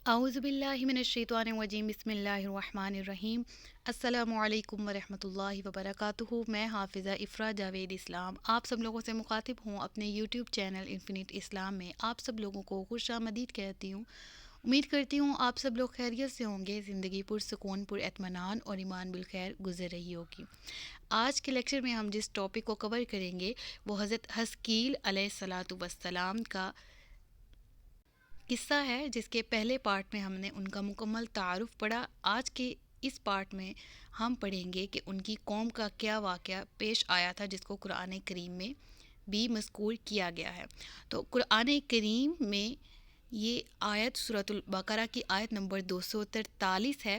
اعوذ باللہ من الشیطان الرجیم، بسم اللہ الرحمن الرحیم۔ السلام علیکم ورحمۃ اللہ وبرکاتہ۔ میں حافظہ افرا جاوید اسلام آپ سب لوگوں سے مخاطب ہوں اپنے یوٹیوب چینل انفینٹ اسلام میں۔ آپ سب لوگوں کو خوش آمدید کہتی ہوں۔ امید کرتی ہوں آپ سب لوگ خیریت سے ہوں گے، زندگی پرسکون، پر اطمینان اور ایمان بالخیر گزر رہی ہوگی۔ آج کے لیکچر میں ہم جس ٹاپک کو کور کریں گے وہ حضرت حزقیل علیہ الصلاۃ والسلام کا قصہ ہے، جس کے پہلے پارٹ میں ہم نے ان کا مکمل تعارف پڑھا۔ آج کے اس پارٹ میں ہم پڑھیں گے کہ ان کی قوم کا کیا واقعہ پیش آیا تھا، جس کو قرآن کریم میں بھی مذکور کیا گیا ہے۔ تو قرآن کریم میں یہ آیت سورۃ البقرہ کی آیت نمبر 243 ہے،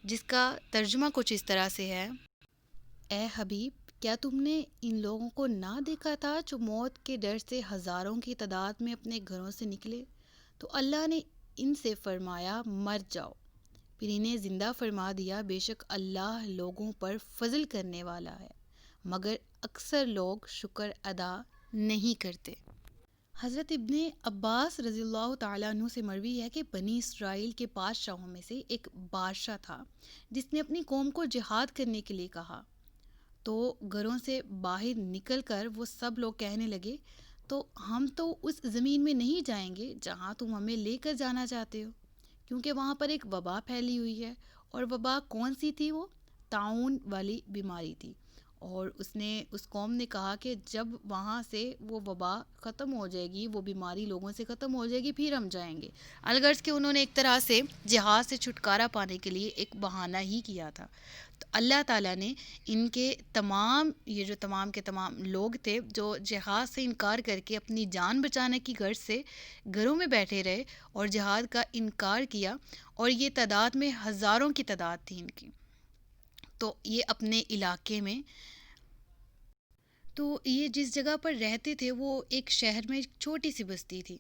جس کا ترجمہ کچھ اس طرح سے ہے: اے حبیب، کیا تم نے ان لوگوں کو نہ دیکھا تھا جو موت کے ڈر سے ہزاروں کی تعداد میں اپنے گھروں سے نکلے؟ تو اللہ نے ان سے فرمایا مر جاؤ، پھر انہیں زندہ فرما دیا۔ بے شک اللہ لوگوں پر فضل کرنے والا ہے، مگر اکثر لوگ شکر ادا نہیں کرتے۔ حضرت ابن عباس رضی اللہ تعالیٰ عنہ سے مروی ہے کہ بنی اسرائیل کے بادشاہوں میں سے ایک بادشاہ تھا جس نے اپنی قوم کو جہاد کرنے کے لیے کہا۔ تو گھروں سے باہر نکل کر وہ سب لوگ کہنے لگے، تو ہم تو اس زمین میں نہیں جائیں گے جہاں تم ہمیں لے کر جانا چاہتے ہو، کیونکہ وہاں پر ایک وبا پھیلی ہوئی ہے۔ اور وبا کون سی تھی؟ وہ طاعون والی بیماری تھی۔ اور اس قوم نے کہا کہ جب وہاں سے وہ وبا ختم ہو جائے گی، وہ بیماری لوگوں سے ختم ہو جائے گی، پھر ہم جائیں گے۔ الغرض کہ انہوں نے ایک طرح سے جہاد سے چھٹکارا پانے کے لیے ایک بہانہ ہی کیا تھا۔ تو اللہ تعالیٰ نے ان کے تمام کے تمام لوگ تھے جو جہاد سے انکار کر کے اپنی جان بچانے کی غرض سے گھروں میں بیٹھے رہے اور جہاد کا انکار کیا، اور یہ تعداد میں ہزاروں کی تعداد تھی ان کی۔ تو یہ اپنے علاقے میں، تو یہ جس جگہ پر رہتے تھے وہ ایک شہر میں ایک چھوٹی سی بستی تھی،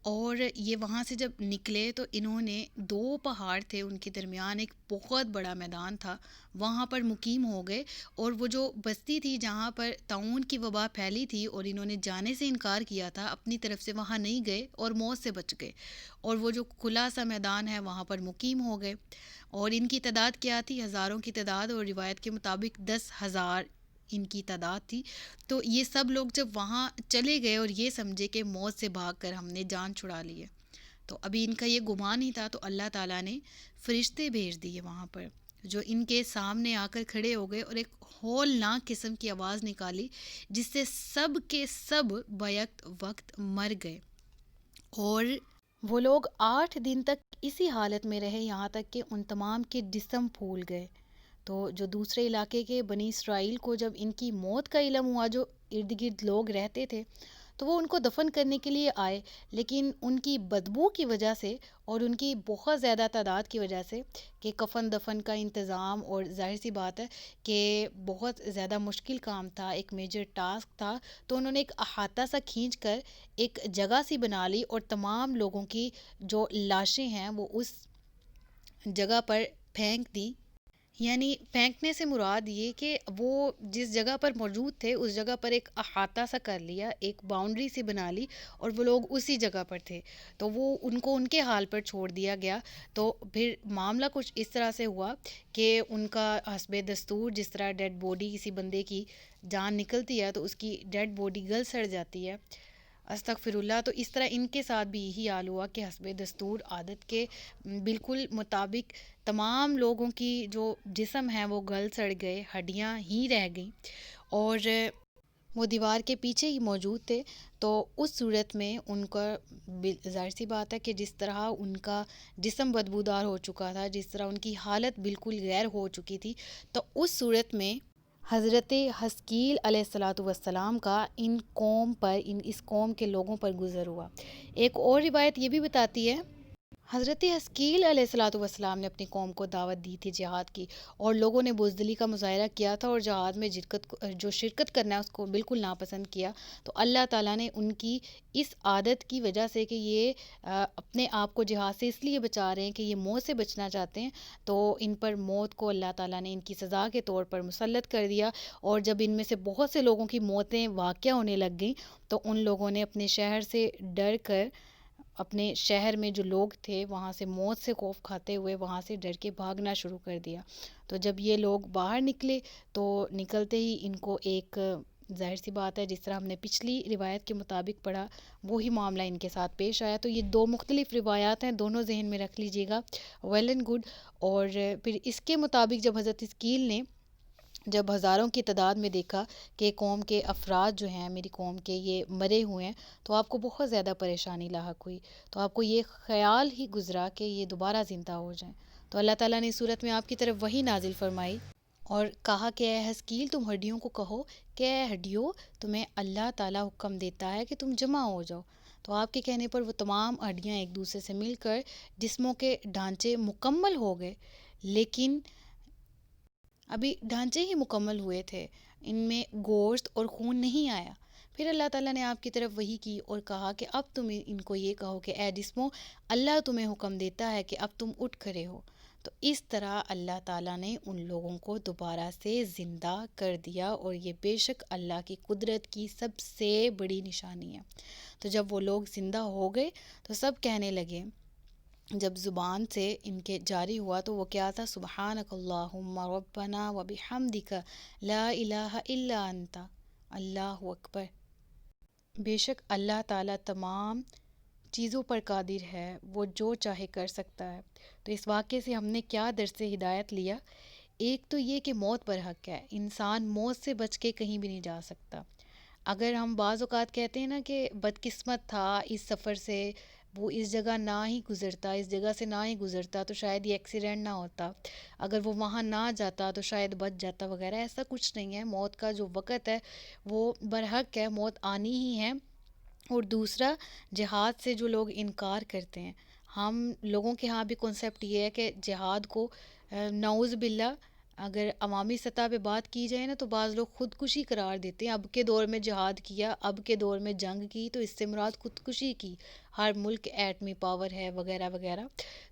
اور یہ وہاں سے جب نکلے تو انہوں نے 2 پہاڑ تھے، ان کے درمیان ایک بہت بڑا میدان تھا، وہاں پر مقیم ہو گئے۔ اور وہ جو بستی تھی جہاں پر طاعون کی وبا پھیلی تھی اور انہوں نے جانے سے انکار کیا تھا، اپنی طرف سے وہاں نہیں گئے اور موت سے بچ گئے، اور وہ جو کھلا سا میدان ہے وہاں پر مقیم ہو گئے۔ اور ان کی تعداد کیا تھی؟ ہزاروں کی تعداد، اور روایت کے مطابق 10,000 ان کی تعداد تھی۔ تو یہ سب لوگ جب وہاں چلے گئے اور یہ سمجھے کہ موت سے بھاگ کر ہم نے جان چھڑا لی ہے، تو ابھی ان کا یہ گمان ہی تھا، تو اللہ تعالیٰ نے فرشتے بھیج دیے وہاں پر، جو ان کے سامنے آ کر کھڑے ہو گئے اور ایک ہولناک قسم کی آواز نکالی، جس سے سب کے سب بیک وقت مر گئے۔ اور وہ لوگ 8 دن تک اسی حالت میں رہے، یہاں تک کہ ان تمام کے جسم پھول گئے۔ تو جو دوسرے علاقے کے بنی اسرائیل کو جب ان کی موت کا علم ہوا، جو ارد گرد لوگ رہتے تھے، تو وہ ان کو دفن کرنے کے لیے آئے، لیکن ان کی بدبو کی وجہ سے اور ان کی بہت زیادہ تعداد کی وجہ سے کہ کفن دفن کا انتظام، اور ظاہر سی بات ہے کہ بہت زیادہ مشکل کام تھا، ایک میجر ٹاسک تھا، تو انہوں نے ایک احاطہ سا کھینچ کر ایک جگہ سی بنا لی، اور تمام لوگوں کی جو لاشیں ہیں وہ اس جگہ پر پھینک دی۔ یعنی پھینکنے سے مراد یہ کہ وہ جس جگہ پر موجود تھے اس جگہ پر ایک احاطہ سا کر لیا، ایک باؤنڈری سی بنا لی، اور وہ لوگ اسی جگہ پر تھے، تو وہ ان کو ان کے حال پر چھوڑ دیا گیا۔ تو پھر معاملہ کچھ اس طرح سے ہوا کہ ان کا حسب دستور، جس طرح ڈیڈ باڈی کسی بندے کی جان نکلتی ہے تو اس کی ڈیڈ باڈی گل سڑ جاتی ہے، استغفر اللہ، تو اس طرح ان کے ساتھ بھی یہی حال ہوا کہ حسب دستور عادت کے بالکل مطابق تمام لوگوں کی جو جسم ہیں وہ گل سڑ گئے، ہڈیاں ہی رہ گئیں، اور وہ دیوار کے پیچھے ہی موجود تھے۔ تو اس صورت میں ان کا ظاہر سی بات ہے کہ جس طرح ان کا جسم بدبودار ہو چکا تھا، جس طرح ان کی حالت بالکل غیر ہو چکی تھی، تو اس صورت میں حضرت حزقیل علیہ الصلاۃ والسلام کا اس قوم کے لوگوں پر گزر ہوا۔ ایک اور روایت یہ بھی بتاتی ہے، حضرت حزقیل علیہ الصلاۃ والسلام نے اپنی قوم کو دعوت دی تھی جہاد کی، اور لوگوں نے بزدلی کا مظاہرہ کیا تھا اور جہاد میں جو شرکت کرنا ہے اس کو بالکل ناپسند کیا۔ تو اللہ تعالیٰ نے ان کی اس عادت کی وجہ سے کہ یہ اپنے آپ کو جہاد سے اس لیے بچا رہے ہیں کہ یہ موت سے بچنا چاہتے ہیں، تو ان پر موت کو اللہ تعالیٰ نے ان کی سزا کے طور پر مسلط کر دیا۔ اور جب ان میں سے بہت سے لوگوں کی موتیں واقع ہونے لگ گئیں تو ان لوگوں نے اپنے شہر سے ڈر کر اپنے شہر میں جو لوگ تھے وہاں سے موت سے خوف کھاتے ہوئے وہاں سے ڈر کے بھاگنا شروع کر دیا۔ تو جب یہ لوگ باہر نکلے تو نکلتے ہی ان کو ایک، ظاہر سی بات ہے جس طرح ہم نے پچھلی روایت کے مطابق پڑھا وہی معاملہ ان کے ساتھ پیش آیا۔ تو یہ دو مختلف روایات ہیں، دونوں ذہن میں رکھ لیجیے گا، ویل اینڈ گڈ۔ اور پھر اس کے مطابق جب حضرت حزقیل نے جب ہزاروں کی تعداد میں دیکھا کہ قوم کے افراد جو ہیں، میری قوم کے، یہ مرے ہوئے ہیں، تو آپ کو بہت زیادہ پریشانی لاحق ہوئی۔ تو آپ کو یہ خیال ہی گزرا کہ یہ دوبارہ زندہ ہو جائیں۔ تو اللہ تعالیٰ نے اس صورت میں آپ کی طرف وہی نازل فرمائی اور کہا کہ اے حزقیل تم ہڈیوں کو کہو کہ اے ہڈیوں، تمہیں اللہ تعالیٰ حکم دیتا ہے کہ تم جمع ہو جاؤ۔ تو آپ کے کہنے پر وہ تمام ہڈیاں ایک دوسرے سے مل کر جسموں کے ڈھانچے مکمل ہو گئے، لیکن ابھی ڈھانچے ہی مکمل ہوئے تھے، ان میں گوشت اور خون نہیں آیا۔ پھر اللہ تعالیٰ نے آپ کی طرف وحی کی اور کہا کہ اب تم ان کو یہ کہو کہ اے جسموں، اللہ تمہیں حکم دیتا ہے کہ اب تم اٹھ کھڑے ہو۔ تو اس طرح اللہ تعالیٰ نے ان لوگوں کو دوبارہ سے زندہ کر دیا، اور یہ بے شک اللہ کی قدرت کی سب سے بڑی نشانی ہے۔ تو جب وہ لوگ زندہ ہو گئے تو سب کہنے لگے، جب زبان سے ان کے جاری ہوا تو وہ کیا تھا، سبحانک اللہم ربنا وبحمدک لا الہ الا انت، اللہ اکبر، بے شک اللہ تعالیٰ تمام چیزوں پر قادر ہے، وہ جو چاہے کر سکتا ہے۔ تو اس واقعے سے ہم نے کیا درس ہدایت لیا؟ ایک تو یہ کہ موت پر حق ہے، انسان موت سے بچ کے کہیں بھی نہیں جا سکتا۔ اگر ہم بعض اوقات کہتے ہیں نا کہ بدقسمت تھا اس سفر سے، وہ اس جگہ نہ ہی گزرتا، اس جگہ سے نہ ہی گزرتا تو شاید یہ ایکسیڈنٹ نہ ہوتا، اگر وہ وہاں نہ جاتا تو شاید بچ جاتا وغیرہ، ایسا کچھ نہیں ہے۔ موت کا جو وقت ہے وہ برحق ہے، موت آنی ہی ہے۔ اور دوسرا، جہاد سے جو لوگ انکار کرتے ہیں، ہم لوگوں کے ہاں بھی کنسیپٹ یہ ہے کہ جہاد کو نعوذ باللہ اگر عوامی سطح پہ بات کی جائے نا تو بعض لوگ خودکشی قرار دیتے ہیں۔ اب کے دور میں جہاد کیا، اب کے دور میں جنگ کی، تو اس سے مراد خودکشی کی، ہر ملک ایٹمی پاور ہے وغیرہ وغیرہ۔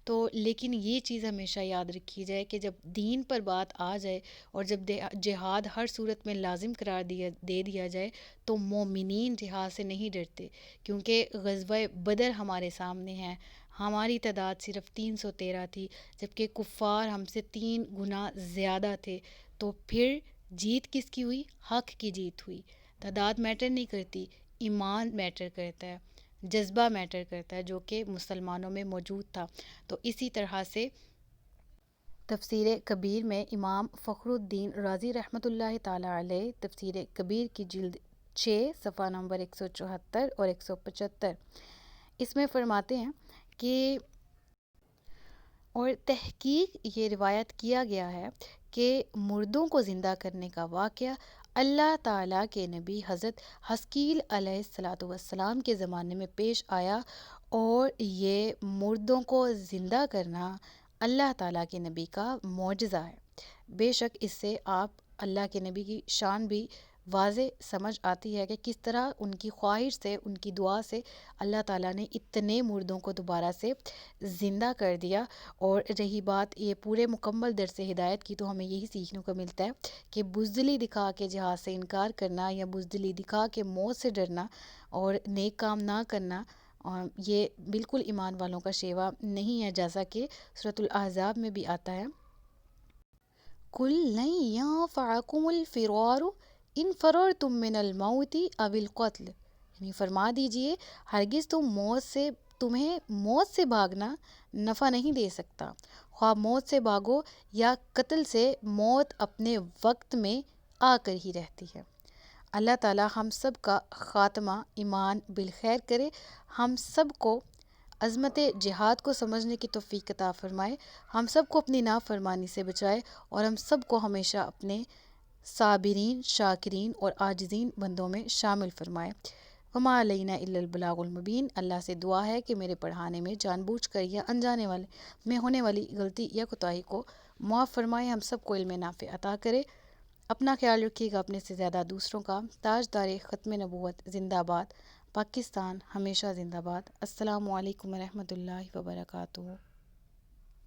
تو لیکن یہ چیز ہمیشہ یاد رکھی جائے کہ جب دین پر بات آ جائے اور جب جہاد ہر صورت میں لازم قرار دے دیا جائے تو مومنین جہاد سے نہیں ڈرتے، کیونکہ غزوہ بدر ہمارے سامنے ہے، ہماری تعداد صرف 313 تھی، جبکہ کفار ہم سے 3 گنا زیادہ تھے۔ تو پھر جیت کس کی ہوئی؟ حق کی جیت ہوئی۔ تعداد میٹر نہیں کرتی، ایمان میٹر کرتا ہے، جذبہ میٹر کرتا ہے، جو کہ مسلمانوں میں موجود تھا۔ تو اسی طرح سے تفسیر کبیر میں امام فخر الدین رازی رحمۃ اللہ تعالیٰ علیہ تفسیر کبیر کی جلد 6 صفحہ نمبر 174 اور 175 اس میں فرماتے ہیں کہ اور تحقیق یہ روایت کیا گیا ہے کہ مردوں کو زندہ کرنے کا واقعہ اللہ تعالیٰ کے نبی حضرت حزقیل علیہ الصلاۃ والسلام کے زمانے میں پیش آیا، اور یہ مردوں کو زندہ کرنا اللہ تعالیٰ کے نبی کا معجزہ ہے۔ بے شک اس سے آپ اللہ کے نبی کی شان بھی واضح سمجھ آتی ہے کہ کس طرح ان کی خواہش سے، ان کی دعا سے اللہ تعالیٰ نے اتنے مردوں کو دوبارہ سے زندہ کر دیا۔ اور رہی بات یہ پورے مکمل درس ہدایت کی، تو ہمیں یہی سیکھنے کو ملتا ہے کہ بزدلی دکھا کے جہاد سے انکار کرنا یا بزدلی دکھا کے موت سے ڈرنا اور نیک کام نہ کرنا، یہ بالکل ایمان والوں کا شیوا نہیں ہے، جیسا کہ سورۃ الاحزاب میں بھی آتا ہے، قُل لَن يَنفَعَكُمُ الْفِرَارُ إِن فَرَرْتُم مِّنَ الْمَوْتِ أَوِ الْقَتْلِ، یعنی فرما دیجئے ہرگز تمہیں موت سے بھاگنا نفع نہیں دے سکتا، خواہ موت سے بھاگو یا قتل سے، موت اپنے وقت میں آ کر ہی رہتی ہے۔ اللہ تعالیٰ ہم سب کا خاتمہ ایمان بالخیر کرے، ہم سب کو عظمت جہاد کو سمجھنے کی توفیق عطا فرمائے، ہم سب کو اپنی نافرمانی سے بچائے، اور ہم سب کو ہمیشہ اپنے صابرین، شاکرین اور عاجزین بندوں میں شامل فرمائے۔ وما علینا الا البلاغ المبین۔ اللہ سے دعا ہے کہ میرے پڑھانے میں جان بوجھ کر یا انجانے والے میں ہونے والی غلطی یا کوتاہی کو معاف فرمائے، ہم سب کو علم نافع عطا کرے۔ اپنا خیال رکھیے گا، اپنے سے زیادہ دوسروں کا۔ تاجدار ختم نبوت زندہ باد، پاکستان ہمیشہ زندہ باد۔ السلام علیکم ورحمۃ اللہ وبرکاتہ۔